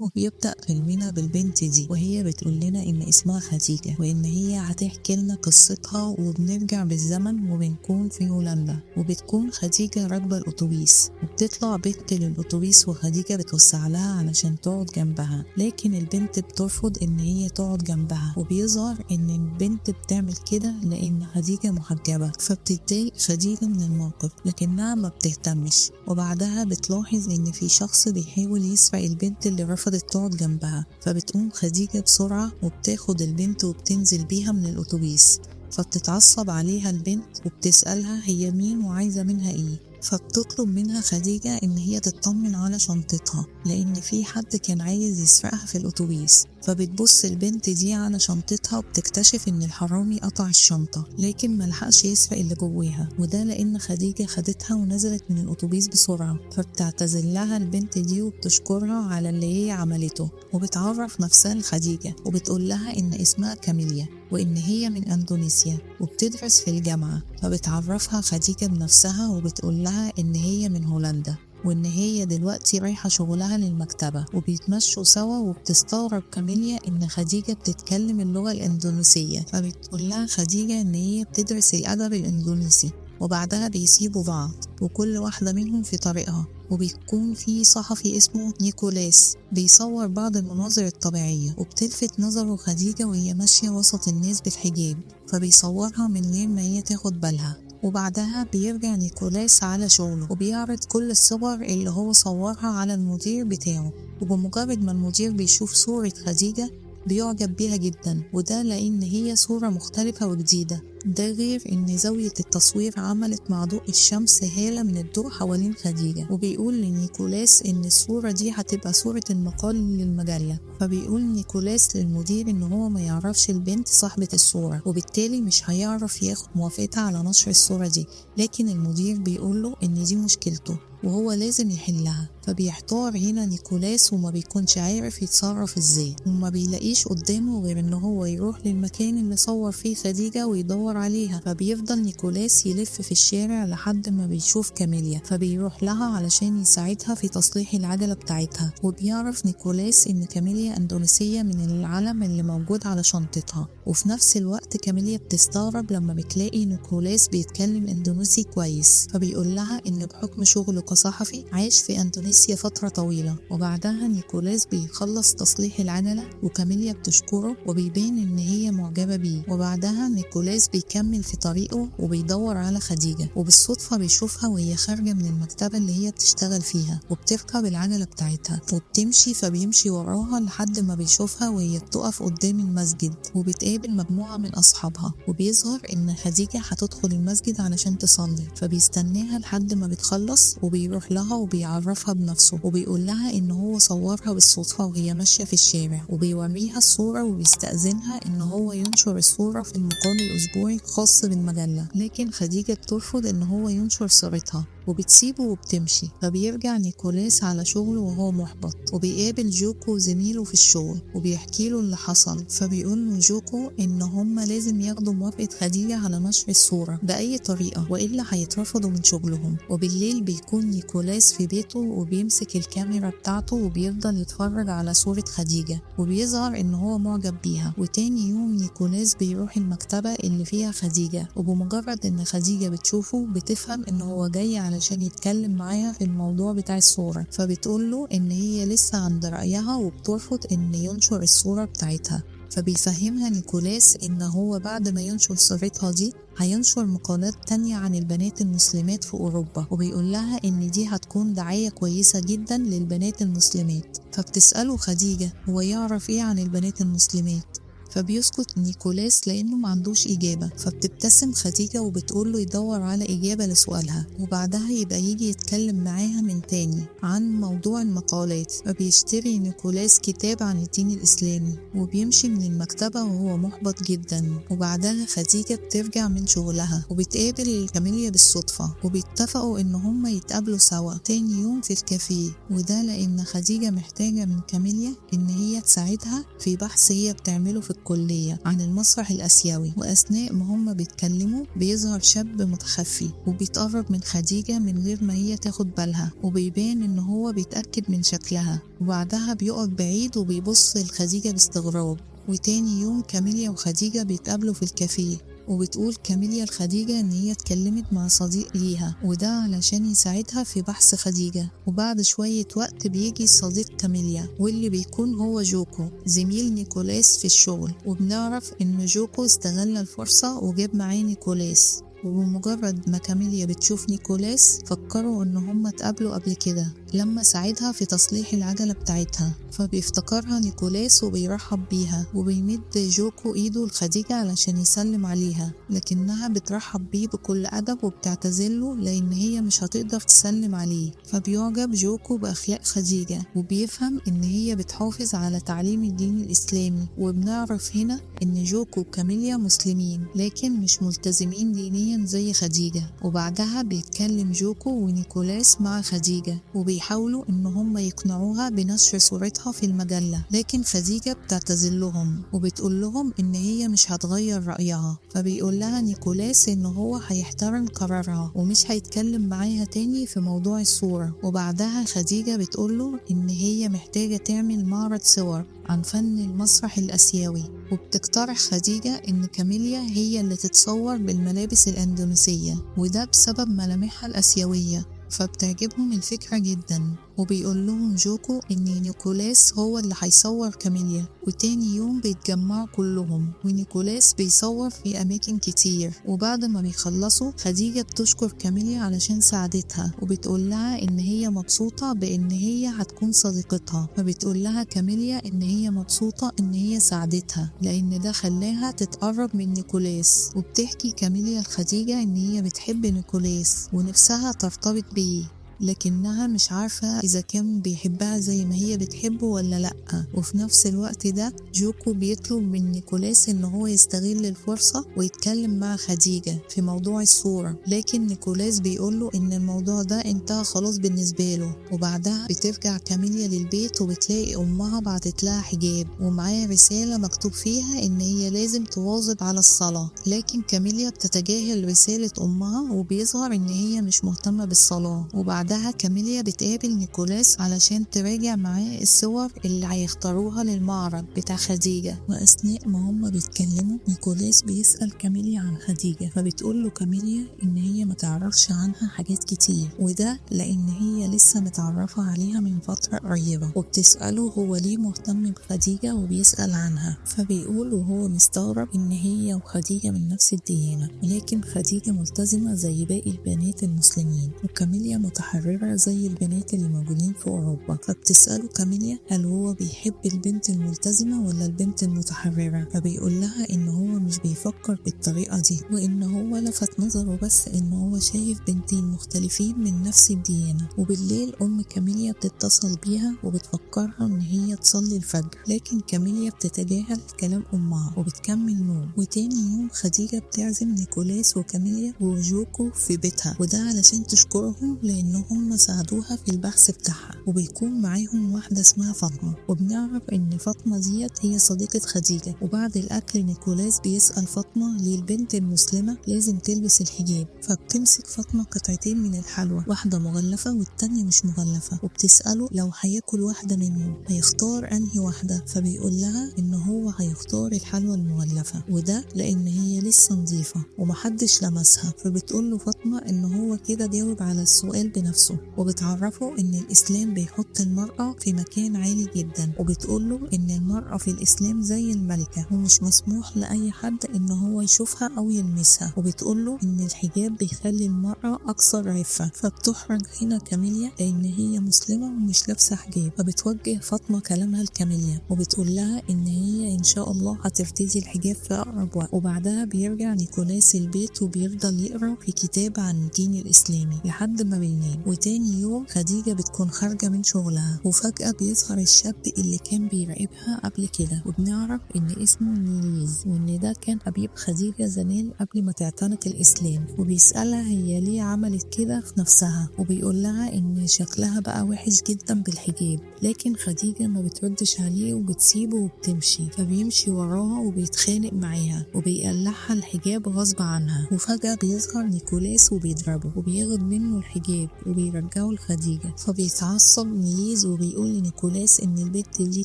وبيبدأ فيلمنا بالبنت دي وهي بتقول لنا إن اسمها خديجة وإن هي هتحكي لنا قصتها، وبنرجع بالزمن وبنكون في هولندا، وبتكون خديجة راكبة الأتوبيس وبتطلع بنت للأتوبيس وخديجة بتوسع لها علشان تقعد جنبها، لكن البنت بترفض إن هي تقعد جنبها، وبيظهر إن البنت بتعمل كده لأن خديجة محجبة، فبتتضايق خديجة من الموقف لكنها ما بتهتمش. وبعدها بتلاحظ إن في شخص بيحاول يسرق البنت اللي رفضت تقعد جنبها، فبتقوم خديجة بسرعة وبتاخد البنت وبتنزل بيها من الأتوبيس، فبتتعصب عليها البنت وبتسألها هي مين وعايزة منها ايه، فبتطلب منها خديجة إن هي تطمن على شنطتها لأن في حد كان عايز يسرقها في الأتوبيس. فبتبص البنت دي على شنطتها وبتكتشف إن الحرامي قطع الشنطة لكن ملحقش يسرق اللي جواها، وده لأن خديجة خدتها ونزلت من الأتوبيس بسرعة. فبتعتذر لها البنت دي وبتشكرها على اللي هي عملته، وبتعرف نفسها لخديجة وبتقول لها إن اسمها كاميليا وإن هي من أندونيسيا وبتدرس في الجامعة. فبتعرفها خديجة بنفسها وبتقول لها إن هي من هولندا وإن هي دلوقتي رايحة شغلها للمكتبة، وبيتمشوا سوا وبتستغرب كاميليا إن خديجة بتتكلم اللغة الإندونيسية، فبتقول لها خديجة إن هي بتدرس الأدب الإندونيسي. وبعدها بيسيبوا بعض وكل واحدة منهم في طريقها، وبيكون في صحفي اسمه نيكولاس بيصور بعض المناظر الطبيعية، وبتلفت نظره خديجة وهي ماشية وسط الناس بالحجاب، فبيصورها من غير ما هي تاخد بالها. وبعدها بيرجع نيكولاس على شغله وبيعرض كل الصور اللي هو صورها على المدير بتاعه، وبمجرد ما المدير بيشوف صورة خديجة بيعجب بيها جدا، وده لأن هي صورة مختلفة وجديدة. ده غير ان زاوية التصوير عملت مع ضوء الشمس هالة من الضوء حوالين خديجة. وبيقول لنيكولاس ان الصورة دي هتبقى صورة المقال للمجلة، فبيقول نيكولاس للمدير ان هو ما يعرفش البنت صاحبة الصورة وبالتالي مش هيعرف ياخد موافقتها على نشر الصورة دي، لكن المدير بيقوله ان دي مشكلته وهو لازم يحلها. فبيحتار هنا نيكولاس وما بيكونش عارف يتصرف ازاي، وما بيلاقيش قدامه غير ان هو يروح للمكان اللي صور فيه خديجة ويدور عليها. فبيفضل نيكولاس يلف في الشارع لحد ما بيشوف كاميليا، فبيروح لها علشان يساعدها في تصليح العجلة بتاعتها. وبيعرف نيكولاس ان كاميليا اندونيسية من العلم اللي موجود على شنطتها، وفي نفس الوقت كاميليا بتستغرب لما بتلاقي نيكولاس بيتكلم اندونيسي كويس، فبيقول لها ان بحكم شغله كصحفي عايش في اندونيسيا فترة طويلة. وبعدها نيكولاس بيخلص تصليح العجلة وكاميليا بتشكره وبيبان ان هي معجبة بيه. وبعدها نيكولاس بيكمل في طريقه وبيدور على خديجة، وبالصدفة بيشوفها وهي خارجة من المكتبة اللي هي بتشتغل فيها وبتركب العجلة بتاعتها وبتمشي، فبيمشي وراها لحد ما بيشوفها وهي بتقف قدام المسجد، وبتقابل مجموعة من أصحابها وبيظهر إن خديجة هتدخل المسجد علشان تصلي، فبيستناها لحد ما بتخلص وبيروح لها وبيعرفها بنفسه وبيقول لها إن هو صورها بالصدفة وهي ماشية في الشارع، وبيوريها الصورة وبيستأذنها إن هو ينشر الصورة في المقال الأسبوعي الخاص بالمجلة، لكن خديجة بترفض إن هو ينشر صورتها وبتسيبه وبتمشي. فبيرجع نيكولاس على شغله وهو محبط، وبيقابل جوكو زميله في الشغل وبيحكي له اللي حصل، فبيقول له جوكو إن هما لازم ياخدوا موافقة خديجة على نشر الصورة بأي طريقة وإلا هيترفضوا من شغلهم. وبالليل بيكون نيكولاس في بيته وبيمسك الكاميرا بتاعته وبيفضل يتفرج على صورة خديجة، وبيظهر إن هو معجب بيها. وتاني يوم نيكولاس بيروح المكتبة اللي فيها خديجة، وبمجرد إن خديجة بتشوفه بتفهم إن هو جاي علشان يتكلم معاها في الموضوع بتاع الصورة، فبتقوله إن هي لسه عند رأيها وبترفض إن ينشر الصورة بتاعتها. فبيفهمها نيكولاس إن هو بعد ما ينشر صورتها دي هينشر مقالات تانية عن البنات المسلمات في أوروبا، وبيقول لها إن دي هتكون دعاية كويسة جدا للبنات المسلمات. فبتسأله خديجة هو يعرف إيه عن البنات المسلمات، فبيسكت نيكولاس لأنه ما عندوش إجابة. فبتبتسم خديجة وبتقوله يدور على إجابة لسؤالها، وبعدها يبقى يجي يتكلم معاها من تاني عن موضوع المقالات. فبيشتري نيكولاس كتاب عن الدين الإسلامي وبيمشي من المكتبة وهو محبط جدا. وبعدها خديجة بترجع من شغلها وبتقابل كاميليا بالصدفة، وبيتفقوا إن هما يتقابلوا سوا تاني يوم في الكافيه، وده لأن خديجة محتاجة من كاميليا إن هي تساعدها في بحث هي بتعمله في الكلية عن المسرح الآسيوي، وأثناء ما هما بيتكلموا بيظهر شاب متخفي وبيتقرب من خديجة من غير ما هي تاخد بالها، وبيبان إن هو بيتأكد من شكلها، وبعدها بيقف بعيد وبيبص لخديجة باستغراب. وتاني يوم كاميليا وخديجة بيتقابلوا في الكافيه، وبتقول كاميليا لخديجة إن هي اتكلمت مع صديق ليها وده علشان يساعدها في بحث خديجة. وبعد شوية وقت بيجي صديق كاميليا واللي بيكون هو جوكو زميل نيكولاس في الشغل، وبنعرف إن جوكو استغل الفرصة وجاب معاه نيكولاس. وبمجرد ما كاميليا بتشوف نيكولاس فكروا ان هما اتقابلوا قبل كده لما ساعدها في تصليح العجلة بتاعتها، فبيفتكرها نيكولاس وبيرحب بيها، وبيمد جوكو ايده لخديجة علشان يسلم عليها، لكنها بترحب بيه بكل أدب وبتعتذرله لأن هي مش هتقدر تسلم عليه. فبيعجب جوكو بأخلاق خديجة وبيفهم إن هي بتحافظ على تعليم الدين الإسلامي. وبنعرف هنا إن جوكو وكاميليا مسلمين لكن مش ملتزمين دينيا زي خديجة. وبعدها بيتكلم جوكو ونيكولاس مع خديجة وبيحاولوا إن هم يقنعوها بنشر صورتها في المجلة، لكن خديجة بتعتذر لهم وبتقول لهم إن هي مش هتغير رأيها. فبيقول لها نيكولاس إن هو هيحترم قرارها ومش هيتكلم معاها تاني في موضوع الصورة. وبعدها خديجة بتقوله إن هي محتاجة تعمل معرض صور عن فن المسرح الآسيوي، وبتقترح خديجة إن كاميليا هي اللي تتصور بالملابس الأندونيسية وده بسبب ملامحها الآسيوية، فبتعجبهم الفكرة جدا. وبيقول لهم جوكو إن نيكولاس هو اللي هيصور كاميليا. وتاني يوم بيتجمعوا كلهم ونيكولاس بيصور في أماكن كتير، وبعد ما بيخلصوا خديجة بتشكر كاميليا علشان ساعدتها وبتقول لها إن هي مبسوطة بإن هي هتكون صديقتها. فبتقول لها كاميليا إن هي مبسوطة إن هي ساعدتها لأن ده خلاها تتقرب من نيكولاس. وبتحكي كاميليا لخديجة إن هي بتحب نيكولاس ونفسها ترتبط بيه، لكنها مش عارفة إذا كان بيحبها زي ما هي بتحبه ولا لأ. وفي نفس الوقت ده جوكو بيطلب من نيكولاس إن هو يستغل الفرصة ويتكلم مع خديجة في موضوع الصورة، لكن نيكولاس بيقوله إن الموضوع ده انتهى خلاص بالنسبة له. وبعدها بترجع كاميليا للبيت وبتلاقي أمها بعتت لها حجاب ومعاه رسالة مكتوب فيها إن هي لازم تواظب على الصلاة، لكن كاميليا بتتجاهل رسالة أمها وبيظهر إن هي مش مهتمة بالصلاة. وبعدها كاميليا بتقابل نيكولاس علشان تراجع معاه الصور اللي هيختاروها للمعرض بتاع خديجة. وأثناء ما هما بيتكلموا نيكولاس بيسأل كاميليا عن خديجة، فبتقول له كاميليا إن هي متعرفش عنها حاجات كتير، وده لأن هي لسه متعرفة عليها من فترة قريبة. وبتسأله هو ليه مهتم بخديجة وبيسأل عنها، فبيقول وهو مستغرب إن هي وخديجة من نفس الديانة، ولكن خديجة ملتزمة زي باقي البنات المسلمين وكاميليا متحررة زي البنات اللي موجودين في أوروبا. فبتسأله كاميليا هل هو بيحب البنت الملتزمة ولا البنت المتحررة، فبيقول لها إن هو مش بيفكر بالطريقة دي، وإن هو لفت نظره بس إن هو شايف بنتين مختلفين من نفس الديانة. وبالليل أم كاميليا بتتصل بيها وبتفكرها إن هي تصلي الفجر، لكن كاميليا بتتجاهل كلام أمها وبتكمل نوم. وتاني يوم خديجة بتعزم نيكولاس وكاميليا وجوكو في بيتها، وده علشان تشكرهم لأنهم هم ساعدوها في البحث بتاعها. وبيكون معاهم واحدة اسمها فاطمة، وبنعرف ان فاطمة ديت هي صديقة خديجة. وبعد الاكل نيكولاس بيسأل فاطمة ليه البنت المسلمة لازم تلبس الحجاب، فبتمسك فاطمة قطعتين من الحلوى، واحدة مغلفة والتانية مش مغلفة، وبتسأله لو هياكل واحدة منهم هيختار انهي واحدة، فبيقول لها ان هو هيختار الحلوى المغلفة، وده لان هي لسه نظيفة ومحدش لمسها. فبتقول له فاطمة ان هو كده جاوب على السؤال بنفسه، وبتعرفه ان الاسلام بيحط المرأة في مكان عالي جدا، وبتقوله ان المرأة في الاسلام زي الملكة ومش مسموح لاي حد ان هو يشوفها او يلمسها. وبتقوله ان الحجاب بيخلي المرأة اكثر عفة. فبتحرج هنا كاميليا لان هي مسلمة ومش لابسة حجاب، فبتوجه فاطمة كلامها لكاميليا وبتقول لها ان هي ان شاء الله هترتدي الحجاب في اقرب وقت. وبعدها بيرجع نيكولاس البيت وبيفضل يقرأ في كتاب عن الدين الاسلامي لحد ما بينام. نايم. وتاني يوم خديجة بتكون خارجة من شغلها، وفجأة بيظهر الشاب اللي كان بيراقبها قبل كده، وبنعرف ان اسمه نيليز، وان ده كان حبيب خديجة زمان قبل ما تعتنق الاسلام. وبيسألها هي ليه عملت كده في نفسها، وبيقول لها ان شكلها بقى وحش جدا بالحجاب، لكن خديجة ما بتردش عليه وبتسيبه وبتمشي. فبيمشي وراها وبيتخانق معاها وبيقلعها الحجاب غصب عنها. وفجأة بيظهر نيكولاس وبيضربه وبياخد منه الحجاب وبيرجعه لخديجة. فبيتعصب نيليز وبيقول لنيكولاس ان البنت دي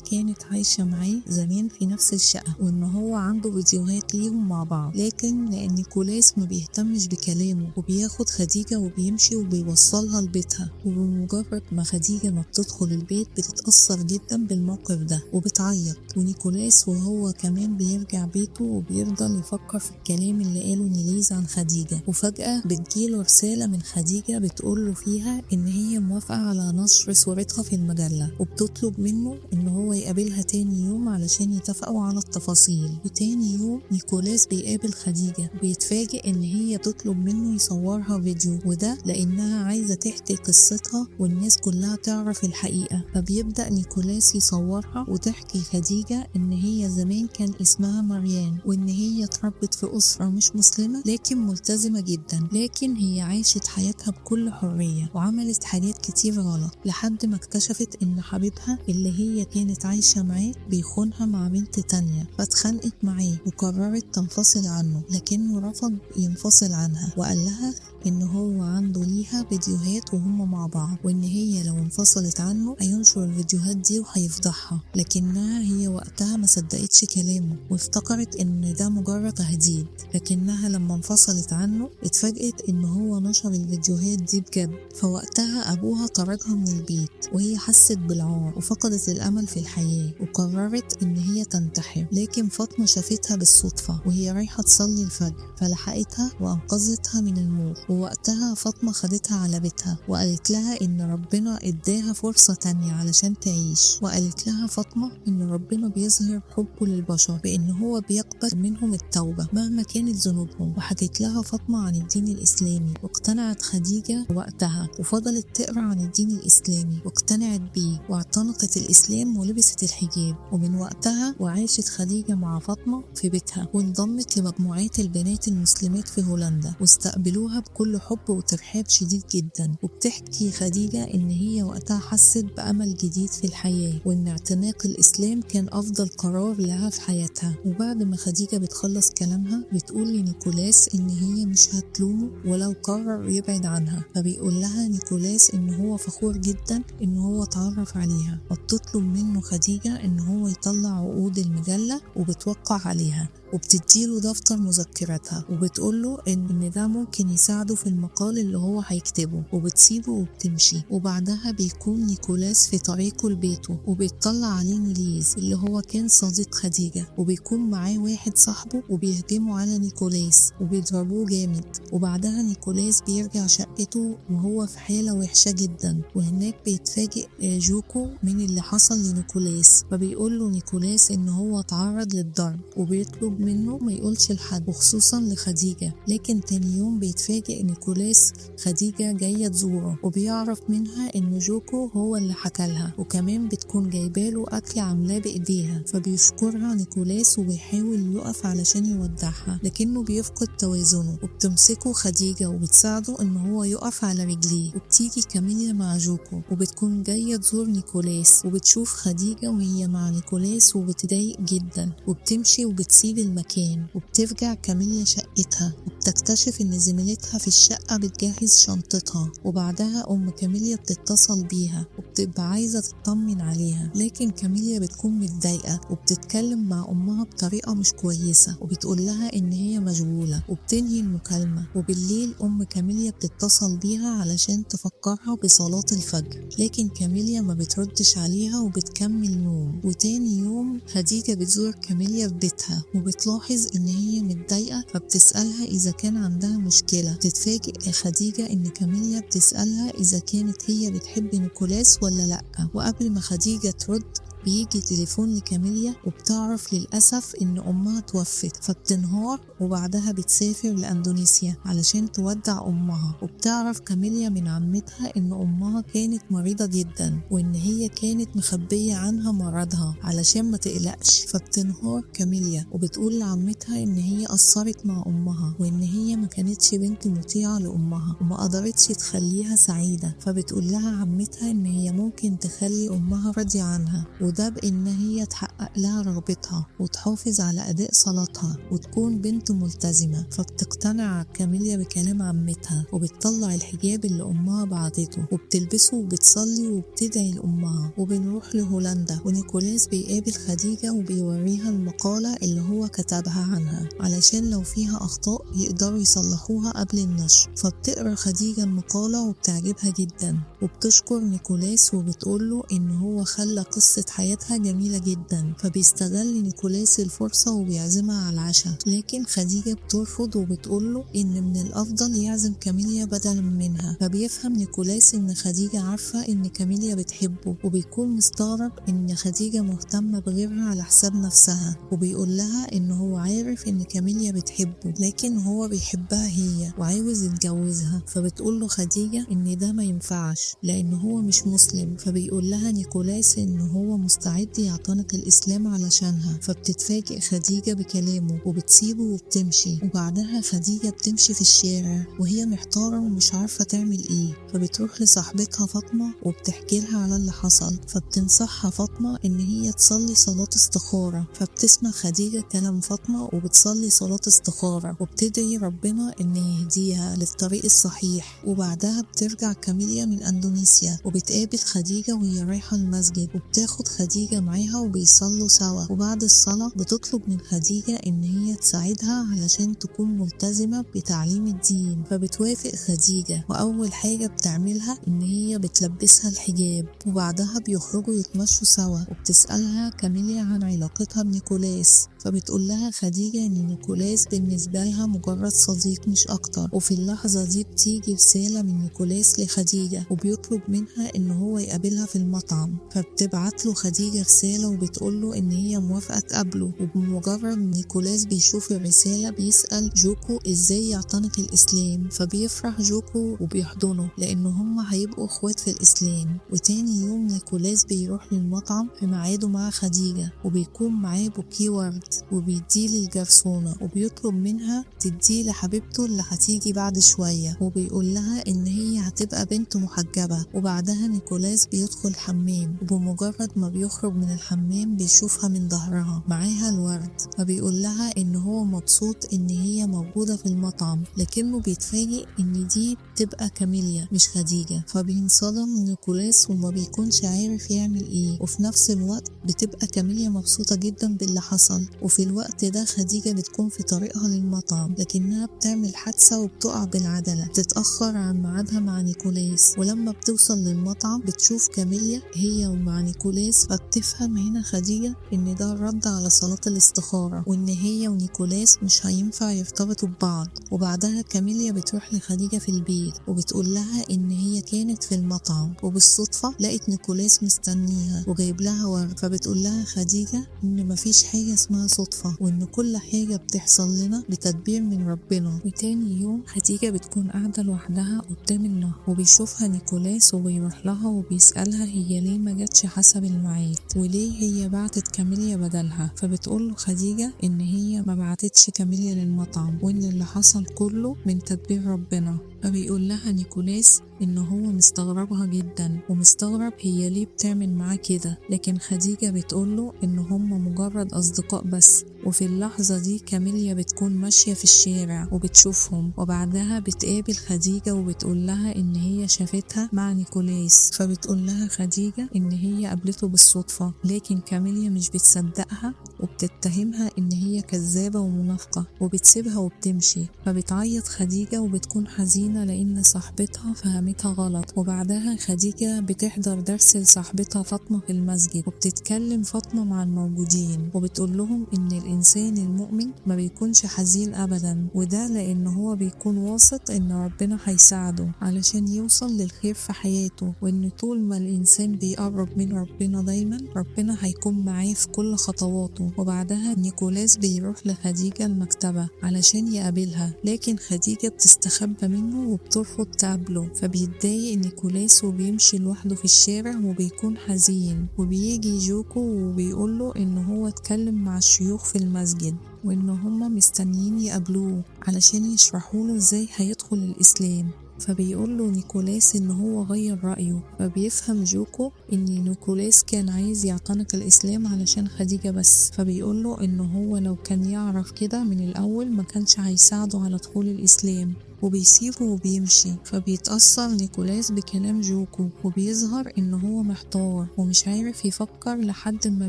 كانت عايشة معاه زمان في نفس الشقة، وان هو عنده فيديوهات ليهم مع بعض. لكن لان نيكولاس ما بيهتمش بكلامه وبياخد خديجة وبيمشي وبيوصلها لبيتها. وبمجرد ما خديجة ما بتدخل البيت بتتأثر جدا بالموقف ده وبتعيط. ونيكولاس وهو كمان بيرجع بيته وبيفضل يفكر في الكلام اللي قاله نيليز عن خديجة. وفجأة بتجيله رسالة من خديجة بتقوله فيها ان هي موافقة على نشر صورتها في المجلة، وبتطلب منه ان هو يقابلها تاني يوم علشان يتفقوا على التفاصيل. وتاني يوم نيكولاس بيقابل خديجة وبيتفاجئ ان هي تطلب منه يصورها فيديو، وده لانها عايزة تحكي قصتها والناس كلها تعرف الحقيقة. فبيبدأ نيكولاس يصورها وتحكي خديجة ان هي زمان كان اسمها مريان، وان هي اتربت في اسرة مش مسلمة لكن ملتزمة جدا، لكن هي عاشت حياتها بكل حرية وعملت حاجات كتير غلط لحد ما اكتشفت ان حبيبها اللي هي كانت عايشة معاه بيخونها مع بنت تانية. فاتخانقت معاه وقررت تنفصل عنه، لكنه رفض ينفصل عنها وقال لها ان هو عنده ليها فيديوهات وهم مع بعض، وان هي لو انفصلت عنه هينشر الفيديوهات دي وهيفضحها. لكنها هي وقتها ما صدقتش كلامه وافتكرت ان ده مجرد تهديد. لكنها لما انفصلت عنه اتفاجئت ان هو نشر الفيديوهات دي بجد. فوقتها ابوها طردها من البيت وهي حست بالعار وفقدت الامل في الحياة، وقررت ان هي تنتحر. لكن فاطمة شافتها بالصدفة وهي رايحة تصلي الفجر فلحقتها وانقذتها من الموت. ووقتها فاطمة خدتها على بيتها وقالت لها ان ربنا اداها فرصة تانية علشان تعيش. وقالت لها فاطمة ان ربنا بيظهر حبه للبشر بان هو بيقبل منهم التوبة مهما كانت ذنوبهم. وحكت لها فاطمة عن الدين الاسلامي واقتنعت خديجة وقتها، وفضلت تقرأ عن الدين الاسلامي واقتنعت بيه واعتنقت الاسلام ولبست الحجاب. ومن وقتها وعاشت خديجة مع فاطمة في بيتها، وانضمت لمجموعات البنات المسلمات في هولندا واستقبلوها بكل حب وترحاب شديد جدا. وبتحكي خديجة ان هي وقتها حست بأمل جديد في الحياة، وان اعتناق الاسلام كان افضل قرار لها في حياتها. وبعد ما خديجة بتخلص كلامها بتقول لنيكولاس ان هي مش هتلومه ولو قرر يبعد عنها. فبيقول لها نيكولاس ان هو فخور جدا ان هو اتعرف عليها، وبتطلب منه خديجة ان هو يطلع عقود المجلة وبتوقع عليها، وبتديله دفتر مذكراتها وبتقوله ان ده ممكن يساعده في المقال اللي هو هيكتبه، وبتسيبه وبتمشي. وبعدها بيكون نيكولاس في طريقه لبيته وبيطلع عليه نيليز اللي هو كان صديق خديجة، وبيكون معاه واحد صاحبه وبيهجموا على نيكولاس وبيضربوه جامد. وبعدها نيكولاس بيرجع شقته وهو في حالة وحشة جدا، وهناك بيتفاجئ جوكو من اللي حصل لنيكولاس. فبيقول له نيكولاس ان هو اتعرض للضرب وبيطلب منه ما يقولش لحد وخصوصا لخديجة. لكن تاني يوم بيتفاجئ نيكولاس خديجة جاية تزوره، وبيعرف منها ان جوكو هو اللي حكالها، وكمان بتكون جايباله اكل عاملاه بايديها. فبيشكرها نيكولاس وبيحاول يقف علشان يودعها لكنه بيفقد توازنه، وبتمسكه خديجة وبتساعده ان هو يقف على رجليه. وبتيجي كاميليا مع جوكو وبتكون جاية تزور نيكولاس، وبتشوف خديجة وهي مع نيكولاس وبتضايق جدا وبتمشي وبتسيب المكان. وبترجع كاميليا شقتها وبتكتشف ان زميلتها في الشقة بتجهز شنطتها. وبعدها ام كاميليا بتتصل بيها وبتبقى عايزة تطمن عليها، لكن كاميليا بتكون متضايقة وبتتكلم مع امها بطريقة مش كويسة وبتقول لها ان هي مشغولة وبتنهي المكالمة. وبالليل ام كاميليا بتتصل بيها علشان تفكرها بصلاة الفجر، لكن كاميليا ما بتردش عليها وبتكمل نوم. وتاني يوم خديجة بتزور كاميليا في بيتها وبتلاحظ ان هي متضايقة، فبتسألها اذا كان عندها مشكلة. تتفاجئ خديجة ان كاميليا بتسألها اذا كانت هي بتحب نيكولاس ولا لأ. وقبل ما خديجة ترد بيجي تليفون لكاميليا وبتعرف للأسف إن أمها توفت، فبتنهار وبعدها بتسافر لأندونيسيا علشان تودع أمها. وبتعرف كاميليا من عمتها إن أمها كانت مريضة جدا وإن هي كانت مخبية عنها مرضها علشان ما تقلقش. فبتنهار كاميليا وبتقول لعمتها إن هي قصرت مع أمها وإن هي ما كانتش بنت مطيعة لأمها وما قدرتش تخليها سعيدة. فبتقول لها عمتها إن هي ممكن تخلي أمها راضية عنها، وده بإن هي تحقق لها رغبتها وتحافظ على أداء صلاتها وتكون بنت ملتزمة. فبتقتنع كاميليا بكلام عمتها وبتطلع الحجاب اللي أمها بعتته وبتلبسه وبتصلي وبتدعي لأمها. وبنروح لهولندا ونيكولاس بيقابل خديجة وبيوريها المقالة اللي هو كتبها عنها علشان لو فيها أخطاء يقدروا يصلحوها قبل النشر. فبتقرأ خديجة المقالة وبتعجبها جدا وبتشكر نيكولاس وبتقوله إن هو خلى قصة حياتها جميلة جدا. فبيستغل نيكولاس الفرصة وبيعزمها على العشاء، لكن خديجة بترفض وبتقوله إن من الأفضل يعزم كاميليا بدلا منها. فبيفهم نيكولاس إن خديجة عارفة إن كاميليا بتحبه وبيكون مستغرب إن خديجة مهتمة بغيرها على حساب نفسها. وبيقول لها إن هو عارف إن كاميليا بتحبه لكن هو بيحبها هي وعاوز يتجوزها. فبتقوله خديجة إن ده ما ينفعش لأن هو مش مسلم. فبيقول لها نيكولاس إن هو مستعد يعتنق الإسلام علشانها. فبتتفاجئ خديجة بكلامه وبتسيبه وبتمشي. وبعدها خديجة بتمشي في الشارع وهي محتارة ومش عارفة تعمل إيه. فبتروح لصاحبتها فاطمة وبتحكي لها على اللي حصل. فبتنصحها فاطمة إن هي تصلي صلاة استخارة. فبتسمع خديجة كلام فاطمة وبتصلي صلاة استخارة وبتدعي ربنا إن يهديها للطريق الصحيح. وبعدها بترجع كاميليا من أندونيسيا وبتقابل خديجة وهي رايحة المسجد وبتاخد خديجة معاها وبيصلوا سوا. وبعد الصلاة بتطلب من خديجة إن هي تساعدها علشان تكون ملتزمة بتعليم الدين. فبتوافق خديجة وأول حاجة بتعملها إن هي بتلبسها الحجاب. وبعدها بيخرجوا يتمشوا سوا وبتسألها كاميليا عن علاقتها بنيكولاس. فبتقول لها خديجة إن نيكولاس بالنسبة لها مجرد صديق مش أكتر. وفي اللحظة دي بتيجي رسالة من نيكولاس لخديجة وبيطلب منها إن هو يقابلها في المطعم. فبتبعت له خديجة رسالة وبتقوله إن هي موافقة تقابله. وبمجرد نيكولاس بيشوف الرسالة بيسأل جوكو إزاي يعتنق الإسلام. فبيفرح جوكو وبيحضنه لأنه هما هيبقوا إخوات في الإسلام. وتاني يوم نيكولاس بيروح للمطعم في ميعاده مع خديجة وبيكون معاه بوكيه ورد وبيديه للجرسونة وبيطلب منها تديه لحبيبته اللي هتيجي بعد شوية. وبيقول لها إن هي هتبقى بنت محجبة. وبعدها نيكولاس بيدخل الحمام وبمجرد ما بيخرج من الحمام بيشوفها من ظهرها معاها الورد. فبيقول لها إن هو مبسوط إن هي موجودة في المطعم لكنه بيتفاجئ إن دي تبقى كاميليا مش خديجة. فبينصدم نيكولاس وما بيكونش عارف يعمل إيه. وفي نفس الوقت بتبقى كاميليا مبسوطة جدا باللي حصل. وفي الوقت ده خديجة بتكون في طريقها للمطعم لكنها بتعمل حادثة وبتقع بالعجلة تتأخر عن ميعادها مع نيكولاس. ولما بتوصل للمطعم بتشوف كاميليا هي ومع نيكولاس. فبتفهم هنا خديجة إن ده الرد على صلاة الاستخارة وإن هي ونيكولاس مش هينفع يرتبطوا ببعض. وبعدها كاميليا بتروح لخديجة في البيت وبتقول لها إن هي كانت في المطعم وبالصدفة لقت نيكولاس مستنيها وجايب لها ورد. فبتقول لها خديجة إن مفيش حاجة اسمها صدفة وإن كل حاجة بتحصل لنا بتدبير من ربنا. وتاني يوم خديجة بتكون قاعدة لوحدها قدام النهر وبيشوفها نيكولاس وبيروح لها وبيسألها هي ليه ما جاتش حسب الميعاد وليه هي بعتت كاميليا بدلها. فبتقول خديجة إن هي ما بعتتش كاميليا للمطعم وإن اللي حصل كله من تدبير ربنا. فبيقول لها نيكولاس إن هو مستغربها جدا ومستغرب هي ليه بتعمل معاه كده. لكن خديجة بتقوله إن هم مجرد أصدقاء بس. وفي اللحظة دي كاميليا بتكون ماشية في الشارع وبتشوفهم وبعدها بتقابل خديجة وبتقول لها إن هي شافتها مع نيكولاس. فبتقول لها خديجة إن هي قابلته بالصدفة لكن كاميليا مش بتصدقها وبتتهمها إن هي كذابة ومنافقة وبتسيبها وبتمشي. فبتعيط خديجة وبتكون حزينة ساكنة لأن صاحبتها فهمتها غلط. وبعدها خديجة بتحضر درس لصاحبتها فاطمة في المسجد، وبتتكلم فاطمة مع الموجودين وبتقول لهم إن الإنسان المؤمن ما بيكونش حزين أبدا، وده لأن هو بيكون واثق إن ربنا هيساعده علشان يوصل للخير في حياته، وإن طول ما الإنسان بيقرب من ربنا دايما ربنا هيكون معاه في كل خطواته. وبعدها نيكولاس بيروح لخديجة المكتبة علشان يقابلها، لكن خديجة بتستخبى منه وبترفض تقابله، فبيتضايق نيكولاس وبيمشي لوحده في الشارع وبيكون حزين. وبيجي جوكو وبيقوله إن هو اتكلم مع الشيوخ في المسجد وإن هما مستنيين يقابلوه علشان يشرحوله ازاي هيدخل الإسلام. فبيقوله نيكولاس إن هو غير رأيه، فبيفهم جوكو إن نيكولاس كان عايز يعتنق الإسلام علشان خديجة بس، فبيقوله إن هو لو كان يعرف كده من الأول ما كانش هيساعده على دخول الإسلام، وبيسيبه وبيمشي. فبيتأثر نيكولاس بكلام جوكو وبيظهر إن هو محتار ومش عارف يفكر لحد ما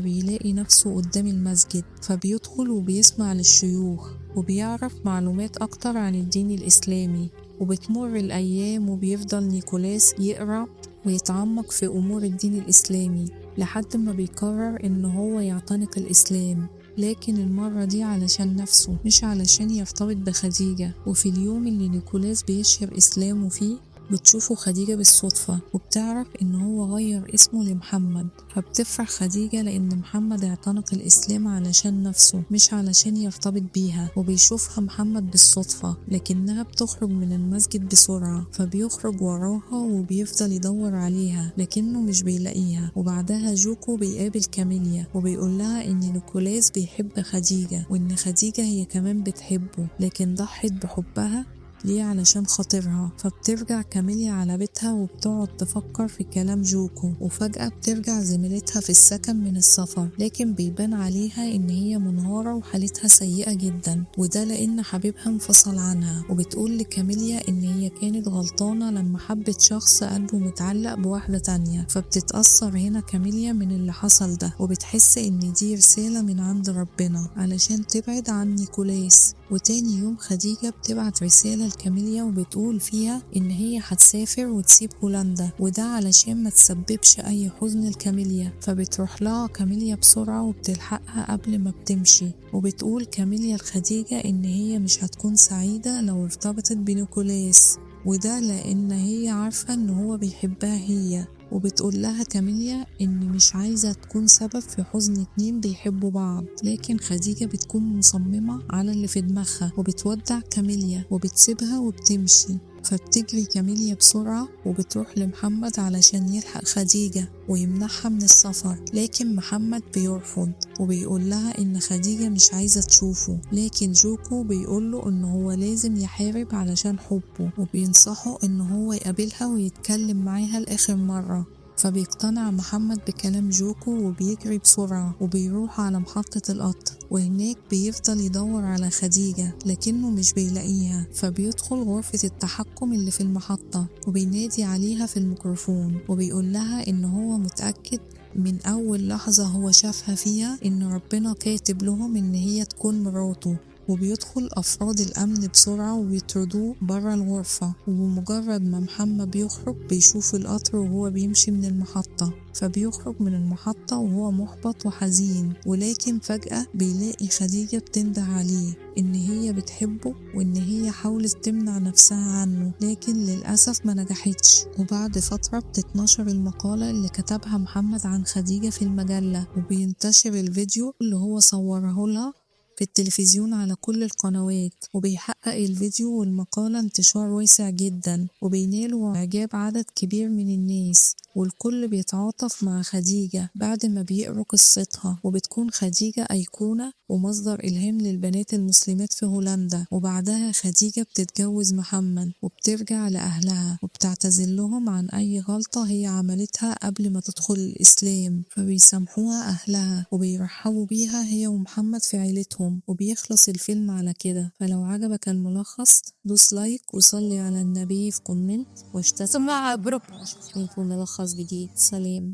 بيلاقي نفسه قدام المسجد، فبيدخل وبيسمع للشيوخ وبيعرف معلومات أكتر عن الدين الإسلامي. وبتمر الأيام وبيفضل نيكولاس يقرأ ويتعمق في أمور الدين الإسلامي لحد ما بيقرر إن هو يعتنق الإسلام، لكن المرة دي علشان نفسه مش علشان يرتبط بخديجة. وفي اليوم اللي نيكولاس بيشهر إسلامه فيه بتشوفه خديجة بالصدفة وبتعرف إن هو غير اسمه لمحمد، فبتفرح خديجة لأن محمد اعتنق الإسلام علشان نفسه مش علشان يرتبط بيها. وبيشوفها محمد بالصدفة لكنها بتخرج من المسجد بسرعة، فبيخرج وراها وبيفضل يدور عليها لكنه مش بيلاقيها. وبعدها جوكو بيقابل كاميليا وبيقول لها إن نيكولاس بيحب خديجة وإن خديجة هي كمان بتحبه، لكن ضحت بحبها ليه علشان خاطرها. فبترجع كاميليا على بيتها وبتقعد تفكر في كلام جوكو، وفجأة بترجع زميلتها في السكن من السفر، لكن بيبان عليها ان هي منهارة وحالتها سيئة جدا، وده لان حبيبها انفصل عنها. وبتقول لكاميليا ان هي كانت غلطانة لما حبت شخص قلبه متعلق بواحدة تانية. فبتتأثر هنا كاميليا من اللي حصل ده وبتحس ان دي رسالة من عند ربنا علشان تبعد عن نيكولاس. وتاني يوم خديجة بتبعت رسالة لكاميليا وبتقول فيها إن هي هتسافر وتسيب هولندا، وده علشان ما تسببش أي حزن لكاميليا. فبتروح لها كاميليا بسرعة وبتلحقها قبل ما بتمشي، وبتقول كاميليا لخديجة إن هي مش هتكون سعيدة لو ارتبطت بنيكولاس، وده لأن هي عارفة إن هو بيحبها هي. وبتقول لها كاميليا إن مش عايزة تكون سبب في حزن اتنين بيحبوا بعض، لكن خديجة بتكون مصممة على اللي في دماغها وبتودع كاميليا وبتسيبها وبتمشي. فبتجري كاميليا بسرعة وبتروح لمحمد علشان يلحق خديجة ويمنعها من السفر، لكن محمد بيرفض وبيقول لها إن خديجة مش عايزة تشوفه، لكن جوكو بيقوله إن هو لازم يحارب علشان حبه وبينصحه إن هو يقابلها ويتكلم معاها لآخر مرة. فبيقتنع محمد بكلام جوكو وبيجري بسرعة وبيروح على محطة القطر، وهناك بيفضل يدور على خديجة لكنه مش بيلاقيها. فبيدخل غرفة التحكم اللي في المحطة وبينادي عليها في الميكروفون وبيقول لها إن هو متأكد من أول لحظة هو شافها فيها إن ربنا كاتب لهم إن هي تكون مراته. وبيدخل أفراد الأمن بسرعة وبيطردوه برا الغرفة، وبمجرد ما محمد بيخرج بيشوف القطر وهو بيمشي من المحطة، فبيخرج من المحطة وهو محبط وحزين. ولكن فجأة بيلاقي خديجة بتنده عليه إن هي بتحبه وإن هي حاولت تمنع نفسها عنه لكن للأسف ما نجحتش. وبعد فترة بتتنشر المقالة اللي كتبها محمد عن خديجة في المجلة، وبينتشر الفيديو اللي هو صوره لها في التلفزيون على كل القنوات، وبيحقق الفيديو والمقالة انتشار واسع جدا وبينالوا إعجاب عدد كبير من الناس، والكل بيتعاطف مع خديجة بعد ما بيقروا قصتها. وبتكون خديجة أيقونة ومصدر إلهام للبنات المسلمات في هولندا. وبعدها خديجة بتتجوز محمد وبترجع لأهلها وبتعتذر لهم عن أي غلطة هي عملتها قبل ما تدخل الإسلام، فبيسامحوها أهلها وبيرحبوا بيها هي ومحمد في عيلتهم. وبيخلص الفيلم على كده. فلو عجبك الملخص دوس لايك وصلي على النبي في كومنت واشترك مع بروب. نشوفكم في ملخص جديد. سلام.